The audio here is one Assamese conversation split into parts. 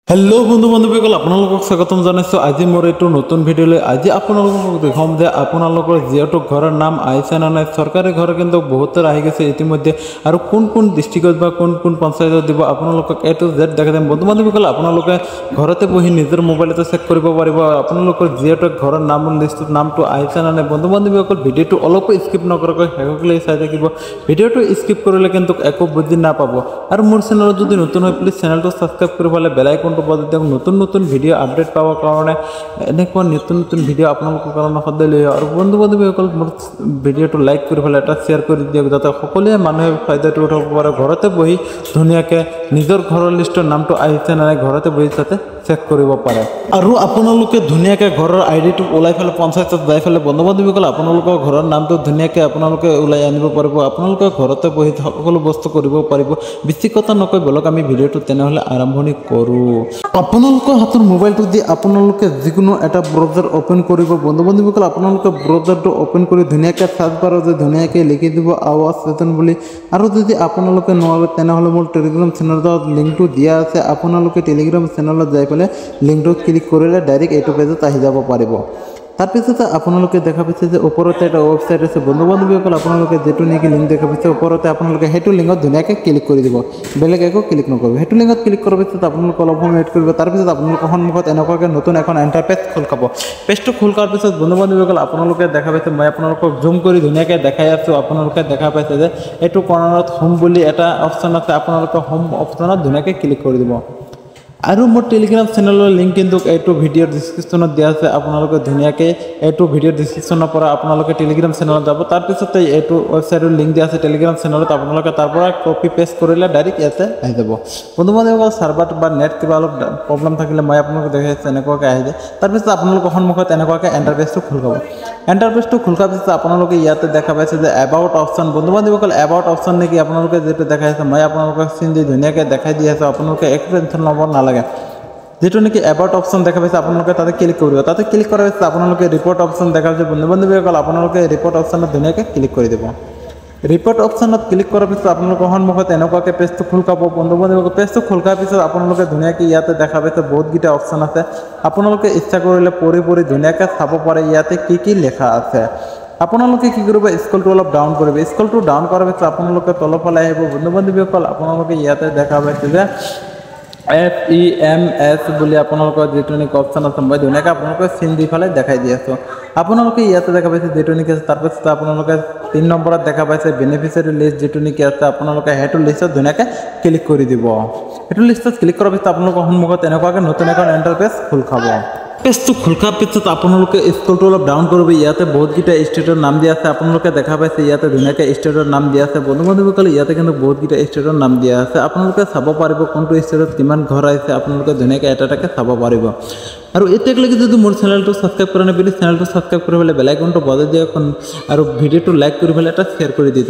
हेलो बंधु बान्धवीসকল আপোনালোকক স্বাগতম জানাইছো আজি মোৰ এটো নতুন ভিডিঅলৈ আজি আপোনালোকক দেখাম যে আপোনালোকৰ যেটো ঘৰৰ নাম আইছে না নাই সৰকাৰি ঘৰ কিন্তু বহুতৰ আহি গৈছে ইতিমধ্যে আৰু কোন কোন ডিস্ট্ৰিক্টত বা কোন কোন পঞ্চায়তত দিব আপোনালোকক এ টু জেড দেখাই দিম বন্ধু বান্ধৱীসকল আপোনালোকে ঘৰতে বহি নিজৰ মোবাইলতে চেক কৰিব পাৰিব আপোনালোকৰ যেটো ঘৰৰ নাম লিষ্টত নামটো আইছে না নাই বন্ধু বান্ধৱীসকল ভিডিঅটো অলপ স্কিপ নকৰাকৈ হেকলৈ চাই থাকিব ভিডিঅটো স্কিপ কৰিলে কিন্তু একো বুজি নাপাব আৰু মোৰ চেনেলত যদি নতুন হয় প্লিজ চেনেলটো সাবস্ক্ৰাইব কৰিবলে বেল আইকনটো নতুন নতুন ভিডিও আপডেট পাওয়াৰ কাৰণে এনেকুৱা নতুন নতুন ভিডিও আপোনালোকৰ কাৰণে সদায় লৈ আৰু বন্ধু বান্ধৱীসকল মোৰ ভিডিওটো লাইক কৰি ফেলে এটা শেয়াৰ কৰি দিয়ক যাতে সকলোৱে মানুহে ফায়দাটো উঠাব পাৰে ঘৰতে বহি ধুনীয়াকৈ নিজৰ ঘৰৰ লিষ্টৰ নামটো আহিছে না ঘৰতে বহি যাতে চেক কৰিব পাৰে আৰু আপোনালোকে ধুনীয়াকৈ ঘৰৰ আইডিটো ওলাই ফেলে পঞ্চায়তত যাই ফেলে বন্ধু বান্ধৱীসকল আপোনালোকৰ ঘৰৰ নামটো ধুনীয়াকৈ আপোনালোকে ওলাই আনিব পাৰিব আপোনালোকে ঘৰতে বহি সকলো বস্তু কৰিব পাৰিব বেছি কথা নকৈ বলক আমি ভিডিওটো তেনেহলে আৰম্ভণি কৰোঁ আপোনালোকৰ হাতৰ মোবাইলটো দি আপোনালোকে যিকোনো এটা ব্ৰাউজাৰ ওপেন কৰিব বন্ধু বান্ধৱীসকল আপোনালোকে ব্ৰাউজাৰটো ওপেন কৰি ধুনীয়াকৈ সাৰ্চ বাৰতে ধুনীয়াকৈ লিখি দিব আৱাজ চেতন বুলি আৰু যদি আপোনালোকে নোৱাৰে তেনেহলে মোৰ টেলিগ্ৰাম চেনেলত লিংকটো দিয়া আছে আপোনালোকে টেলিগ্ৰাম চেনেলত যাই পেলে লিংকটো ক্লিক কৰিলে ডাইৰেক্ট এইটো পেজত আহি যাব পাৰিব তাৰপিছতে আপোনালোকে দেখা পাইছে যে ওপৰতে এটা ওয়েবসাইট আছে বন্ধু বান্ধৱীসকল আপোনালোকে যেটো নেকি লিংক দেখা পাইছে ওপৰতে আপোনালোকে হেতু লিংকত ধুনীয়াকৈ ক্লিক কৰি দিব বেলেগ একো ক্লিক নকৰিব হেতু লিংকত ক্লিক কৰাৰ পিছত আপোনালোকে অলপ সময় ৱেইট কৰিব তাৰপিছত আপোনালোকৰ সন্মুখত এনেকুৱাকৈ নতুন এখন ইন্টাৰফেস খোল খাব পেজটো খোল কৰাৰ পিছত বন্ধু বান্ধৱীসকল আপোনালোকে দেখা পাইছে মই আপোনালোকক জুম কৰি ধুনীয়াকৈ দেখাই আছো আপোনালোকে দেখা পাইছে যে এইটো কৰ্নাৰত হোম বুলি এটা অপচন আছে আপোনালোকে হোম অপচনত ধুনীয়াকৈ ক্লিক কৰি দিব আৰু মোৰ টেলিগ্ৰাম চেনেলৰ লিংক কিন্তু এইটো ভিডিঅ'ৰ ডেসক্ৰিপচনত দিয়া আছে আপোনালোকে ধুনীয়াকৈ এইটো ভিডিঅ'ৰ ডেসক্ৰিপচনৰ পৰা আপোনালোকে টেলিগ্ৰাম চেনেলত যাব তাৰ পিছতে এইটো ওয়েবসাইটৰ লিংক দিয়া আছে টেলিগ্ৰাম চেনেলত আপোনালোকে তাৰ পৰা কপি পেস্ট কৰিলে ডাইৰেক্ট ইয়াতে আহি যাব বন্ধু বান্ধৱীসকল সাৰ্ভাৰ বা নেট কিবা অলপ প্ৰবলেম থাকিলে মই আপোনালোকক দেখাইছো এনেকুৱাকৈ আহি যায় তাৰ পিছত আপোনালোকৰ সন্মুখত এনেকুৱাকৈ ইন্টাৰফেসটো খোল খাব ইন্টাৰফেসটো খোল খোৱাৰ পিছত আপোনালোকে ইয়াতে দেখা পাইছে যে এবাউট অপচন বন্ধু বান্ধৱীসকল এবাউট অপচন নেকি আপোনালোকে যেটো দেখাইছে মই আপোনালোকক চিন দি ধুনীয়াকৈ দেখাই দি আছো আপোনালোকে এক টেনচন ল'ব নালাগে যেটো নেকি এবাউট অপচন দেখা পাইছে আপোনালোকে তাতে ক্লিক কৰিব তাতে ক্লিক কৰাৰ পিছত আপোনালোকে ৰিপোৰ্ট অপচন দেখা পাইছে বন্ধু বান্ধৱীসকল আপোনালোকে ৰিপোৰ্ট অপচনত ধুনীয়াকৈ ক্লিক কৰি দিব ৰিপোৰ্ট অপচনত ক্লিক কৰাৰ পিছত আপোনালোকৰ সন্মুখত এনেকুৱাকৈ পেজটো খোল খাব বন্ধু বান্ধৱীসকল পেজটো খোল খোৱাৰ পিছত আপোনালোকে ধুনীয়াকৈ ইয়াতে দেখা পাইছে বহুতকেইটা অপচন আছে আপোনালোকে ইচ্ছা কৰিলে পঢ়ি ধুনীয়াকৈ চাব পাৰে ইয়াতে কি লিখা আছে আপোনালোকে কি কৰিব স্ক্ৰলটো অলপ ডাউন কৰিব স্ক্ৰলটো ডাউন কৰাৰ পিছত আপোনালোকে তলফালে আহিব বন্ধু বান্ধৱীসকল আপোনালোকে ইয়াতে দেখা পাইছে যে FEMS বুলি আপোনালোকৰ যেটো নেকি অপচন আছে মই ধুনীয়াকৈ আপোনালোকে চিন দি ফেলে দেখাই দি আছো আপোনালোকে ইয়াতে দেখা পাইছে যেটো নেকি আছে তাৰপিছত আপোনালোকে 3 নম্বৰত দেখা পাইছে বেনিফিচিয়াৰী লিষ্ট যেটো নেকি আছে আপোনালোকে হেতু লিষ্টত ধুনীয়াকৈ ক্লিক কৰি দিব হেতু লিষ্টত ক্লিক কৰাৰ পিছত আপোনালোকৰ সন্মুখত এনেকুৱাকৈ নতুন এখন ইন্টাৰফেস খোল খাব পেজটো খোল খোৱাৰ পিছত আপোনালোকে স্ক্ৰলটো অলপ ডাউন কৰিব ইয়াতে বহুতকেইটা ষ্টেটৰ নাম দিয়া আছে আপোনালোকে দেখা পাইছে ইয়াতে ধুনীয়াকৈ ষ্টেটৰ নাম দিয়া আছে বন্ধু বান্ধৱীসকল ইয়াতে কিন্তু বহুতকেইটা ষ্টেটৰ নাম দিয়া আছে আপোনালোকে চাব পাৰিব কোনটো ষ্টেটত কিমান ঘৰ আহিছে আপোনালোকে ধুনীয়াকৈ এটাটাকৈ চাব পাৰিব আৰু এতিয়ালৈকে যদি মোৰ চেনেলটো সাবস্ক্ৰাইব কৰা নাই প্লিজ চেনেলটো সাবস্ক্ৰাইব কৰি ফেলে বেল আইকনটো বজাই দিয়ক আৰু ভিডিওটো লাইক কৰি ফেলে এটা শেয়াৰ কৰি দিয়ক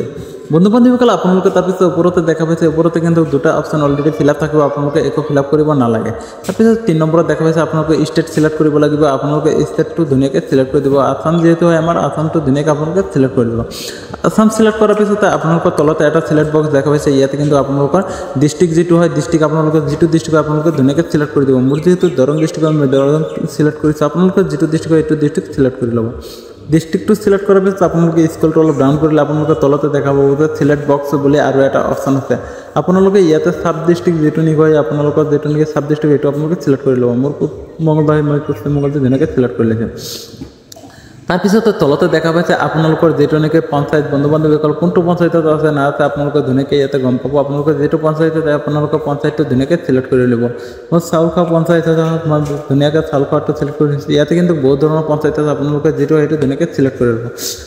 বন্ধু বান্ধৱীসকল আপোনালোকে তাৰপিছত ওপৰতে দেখা পাইছে ওপৰতে কিন্তু দুটা অপচন অলৰেডি ফিল আপ থাকিব আপোনালোকে একো ফিল আপ কৰিব নালাগে তাৰপিছত 3 নম্বৰত দেখা পাইছে আপোনালোকে ষ্টেট সিলেক্ট কৰিব লাগিব আপোনালোকে ষ্টেটটো ধুনীয়াকৈ সিলেক্ট কৰি দিব আসাম যেহেতু হয় আমাৰ আসামটো ধুনীয়াকৈ আপোনালোকে সিলেক্ট কৰি দিব আসাম সিলেক্ট কৰাৰ পিছত আপোনালোকৰ তলতে এটা সিলেক্ট বক্স দেখা পাইছে ইয়াতে কিন্তু আপোনালোকৰ ডিস্ট্ৰিক্ট যেটো হয় ডিস্ট্ৰিক্ট আপোনালোকে যেটো ডিস্ট্ৰিক্ট আপোনালোকে ধুনীয়াকৈ সিলেক্ট কৰি দিব মোৰ যেহেতু দৰং ডিস্ট্ৰিক্ট আমি দৰং সিলেক্ট কৰিছো আপোনালোকে যেটো ডিস্ট্ৰিক্ট হয় এইটো ডিস্ট্ৰিক্ট সিলেক্ট কৰি ল'ব ডিস্ট্ৰিক্টটো সিলেক্ট কৰাৰ পিছত আপোনালোকে স্ক্ৰলটো অলপ ডাউন কৰিলে আপোনালোকে তলতে দেখা পাব যে সিলেক্ট বক্স বুলি আৰু এটা অপচন আছে আপোনালোকে ইয়াতে সাব ডিস্ট্ৰিক্ট যেটো নেকি হয় আপোনালোকৰ যেটো নেকি সাব ডিস্ট্ৰিক্ট এইটো আপোনালোকে সিলেক্ট কৰি ল'ব মোৰ মংগলবাৰ মই পশ্চিম মংগলটো ধুনীয়াকৈ সিলেক্ট কৰি লৈছে তাৰপিছতে তলতে দেখা পাইছে আপোনালোকৰ যেটো নেকি পঞ্চায়ত বন্ধু বান্ধৱীসকল কোনটো পঞ্চায়তত আছে না আছে আপোনালোকে ধুনীয়াকৈ ইয়াতে গম পাব আপোনালোকে যেটো পঞ্চায়তত আপোনালোকৰ পঞ্চায়তটো ধুনীয়াকৈ সিলেক্ট কৰি ল'ব মই চাউলখোৱা পঞ্চায়তত মই ধুনীয়াকৈ চাউলখোৱাটো সিলেক্ট কৰি দিছোঁ ইয়াতে কিন্তু বহুত ধৰণৰ পঞ্চায়ত আছে আপোনালোকে যেটো সেইটো ধুনীয়াকৈ সিলেক্ট কৰি ল'ব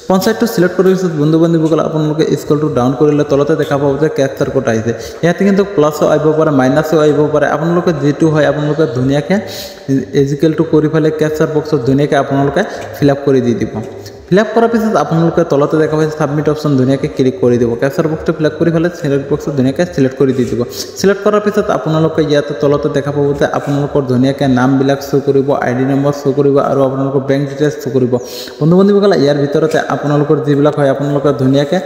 পঞ্চায়তটো সিলেক্ট কৰাৰ পিছত বন্ধু বান্ধৱীসকল আপোনালোকে স্ক্ৰলটো ডাউন কৰিলে তলতে দেখা পাব যে ক্যাপচাৰ কোড আহিছে ইয়াতে কিন্তু প্লাছও আহিব পাৰে মাইনাছও আহিব পাৰে আপোনালোকে যেটো হয় আপোনালোকে ধুনীয়াকৈ ইজিকেলটো কৰি ফেলে ক্যাপচাৰ বক্সত ধুনীয়াকৈ আপোনালোকে ফিল আপ কৰি দিব ফিল আপ কৰাৰ পিছত আপোনালোকে তলতে দেখা পাইছে সাবমিট অপশ্যন ধুনীয়াকৈ ক্লিক কৰি দিব কেপচাৰ বক্সটো ফিল আপ কৰি পেলাই চিলেক্ট বক্সটো ধুনীয়াকৈ চিলেক্ট কৰি দি দিব চিলেক্ট কৰাৰ পিছত আপোনালোকে ইয়াতে তলতে দেখা পাব যে আপোনালোকৰ ধুনীয়াকৈ নামবিলাক শ্ব' কৰিব আইডি নম্বৰ শ্ব' কৰিব আৰু আপোনালোকৰ বেংক ডিটেইলছ শ্ব' কৰিব বন্ধু বান্ধৱীসকল ইয়াৰ ভিতৰতে আপোনালোকৰ যিবিলাক হয় আপোনালোকে ধুনীয়াকৈ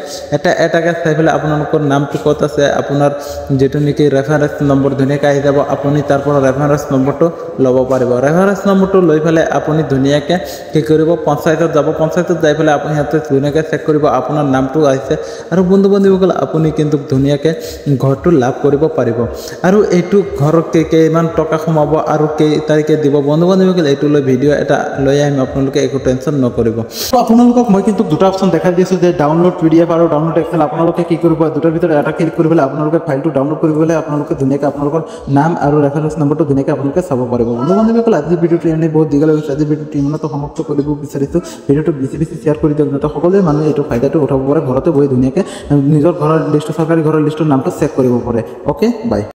এটাকৈ চাই পেলাই আপোনালোকৰ নামটো ক'ত আছে আপোনাৰ যেটো নেকি ৰেফাৰেন্স নম্বৰ ধুনীয়াকৈ আহি যাব আপুনি তাৰ পৰা ৰেফাৰেন্স নম্বৰটো ল'ব পাৰিব ৰেফাৰেন্স নম্বৰটো লৈ পেলাই আপুনি ধুনীয়াকৈ কি কৰিব পঞ্চায়তত যাব পঞ্চায়তত যাই পেলাই আপুনি ইয়াতে ধুনীয়াকৈ চেক কৰিব আপোনাৰ নামটো আহিছে আৰু বন্ধু বান্ধৱীসকল আপুনি কিন্তু ধুনীয়াকৈ ঘৰটো লাভ কৰিব পাৰিব আৰু এইটো ঘৰত কিমান টকা সোমাব আৰু কেই তাৰিখে দিব বন্ধু বান্ধৱীসকল এইটো লৈ ভিডিঅ' এটা লৈ আহিম আপোনালোকে একো টেনশ্যন নকৰিব আপোনালোকক মই কিন্তু দুটা অপশ্যন দেখাই দিছোঁ যে ডাউনলোড PDF আৰু ডাউনলোড এক্সেল আপোনালোকে কি কৰিব দুটাৰ ভিতৰত এটা ক্লিক কৰি পেলাই আপোনালোকে ফাইলটো ডাউনলোড কৰিবলৈ আপোনালোকে ধুনীয়াকৈ আপোনালোকৰ নাম আৰু ৰেফাৰেন্স নম্বৰটো ধুনীয়াকৈ আপোনালোকে চাব পাৰিব বন্ধু বান্ধৱীসকল আজি ভিডিঅ'টো এনেই বহুত দীঘল হৈছে আজি ভিডিঅ'টো ইমানতো সমাপ্ত কৰিব বিচাৰিছোঁ ভিডিঅ'টো বেছি শ্বেয়াৰ কৰি দিয়ক যাতে সকলোৱে মানুহে এইটো ফাইদাটো উঠাব পাৰে ঘৰতে বহি ধুনীয়াকৈ নিজৰ ঘৰৰ লিষ্টটো চৰকাৰী ঘৰৰ লিষ্টৰ নামটো চেক কৰিব পাৰে অ'কে বাই